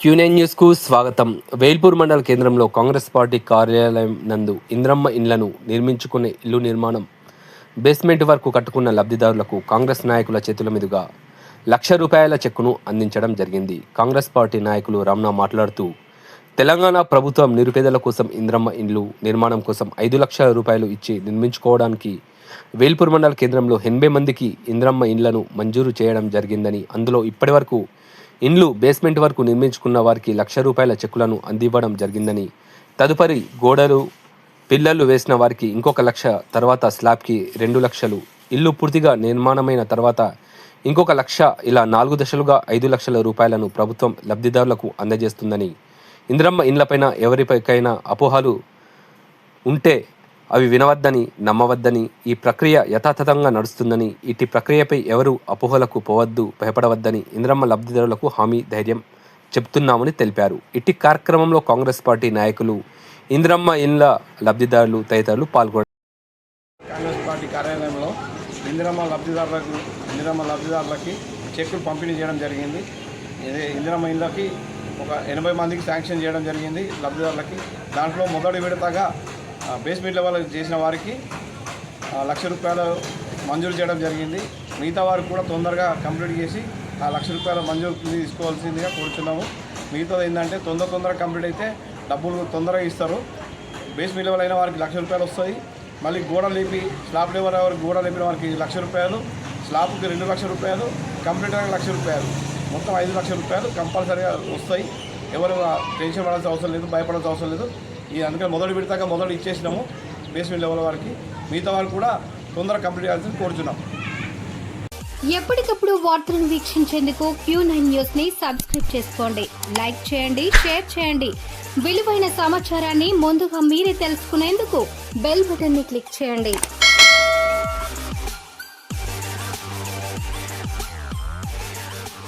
Q9 news కు స్వాగతం. వేల్పూర్ మండల కేంద్రంలో కాంగ్రెస్ పార్టీ కార్యాలయం నందు ఇంద్రమ్మ ఇండ్లను నిర్మించుకునే ఇల్లు నిర్మాణం బేస్మెంట్ వరకు కట్టుకున్న లబ్ధిదారులకు కాంగ్రెస్ నాయకుల చేతుల మీదుగా ₹1,00,000 చెక్కును అందించడం జరిగింది. కాంగ్రెస్ పార్టీ నాయకులు రమణ మాట్లాడుతూ, తెలంగాణ ప్రభుత్వం నిరుపేదల కోసం ఇంద్రమ్మ ఇండ్లు నిర్మాణం కోసం ₹5,00,000 ఇచ్చి నిర్మించుకోవడానికి వేల్పూర్ మండల కేంద్రంలో 80 మందికి ఇంద్రమ్మ ఇండ్లను మంజూరు చేయడం జరిగిందని, అందులో ఇప్పటివరకు ఇండ్లు బేస్మెంట్ వరకు నిర్మించుకున్న వారికి ₹1,00,000 చెక్కులను అందివ్వడం జరిగిందని, తదుపరి గోడలు పిల్లర్లు వేసిన వారికి ఇంకొక 1,00,000, తర్వాత స్లాబ్కి 2,00,000, ఇల్లు పూర్తిగా నిర్మాణమైన తర్వాత ఇంకొక 1,00,000, ఇలా 4 దశలుగా ₹5,00,000 ప్రభుత్వం లబ్ధిదారులకు అందజేస్తుందని, ఇంద్రమ్మ ఇండ్లపైన ఎవరిపైకైనా అపోహలు ఉంటే అవి వినవద్దని, నమ్మవద్దని, ఈ ప్రక్రియ యథాతథంగా నడుస్తుందని, ఇటు ప్రక్రియపై ఎవరు అపోహలకు పోవద్దు, భయపడవద్దని ఇంద్రమ్మ లబ్ధిదారులకు హామీ, ధైర్యం చెప్తున్నామని తెలిపారు. ఇటు కార్యక్రమంలో కాంగ్రెస్ పార్టీ నాయకులు, ఇంద్రమ్మ ఇండ్ల లబ్ధిదారులు తదితరులు పాల్గొన్నారు. కాంగ్రెస్ పార్టీ కార్యాలయంలో ఇంద్రమ్మ లబ్ధిదారులకి చెక్కులు పంపిణీ చేయడం జరిగింది. ఇంద్రమ్మ ఇండ్లకి ఒక 80 మందికి శాంక్షన్ చేయడం జరిగింది లబ్ధిదారులకి. దాంట్లో మొదటి విడతగా బేస్మెంట్ లెవెల్ చేసిన వారికి ₹1,00,000 మంజూరు చేయడం జరిగింది. మిగతా వారికి కూడా తొందరగా కంప్లీట్ చేసి ఆ ₹1,00,000 మంజూరు తీసుకోవాల్సిందిగా కోరుతున్నాము. మిగతాది ఏంటంటే తొందరగా కంప్లీట్ అయితే డబ్బులు తొందరగా ఇస్తారు. బేస్మెంట్ లెవెల్ అయిన వారికి ₹1,00,000 వస్తుంది. మళ్ళీ గోడ లేపి స్లాబ్ లెవెల్ వారికి గోడ లేపిన వారికి ₹1,00,000, స్లాబ్కి ₹2,00,000, కంప్లీట్ అయిన ₹1,00,000, మొత్తం ₹5,00,000 కంపల్సరీగా వస్తాయి. ఎవరు టెన్షన్ పడాల్సిన అవసరం లేదు, భయపడాల్సిన అవసరం లేదు. అందుకని మొదటి విడతగా మొదలు ఇచ్చేసినాము బేస్మెంట్ లెవెల్ వారికి. మిగతా వారికి కూడా తొందరగా కంప్లీట్ చేయాల్సింది కోరుచున్నాం. ఎప్పటికప్పుడు వార్తలను వీక్షించేందుకు Q9 న్యూస్ ని సబ్స్క్రైబ్ చేసుకోండి, లైక్ చేయండి, షేర్ చేయండి. విలువైన సమాచారాన్ని ముందుగా మీరే తెలుసుకునేందుకు బెల్ బటన్ ని క్లిక్ చేయండి.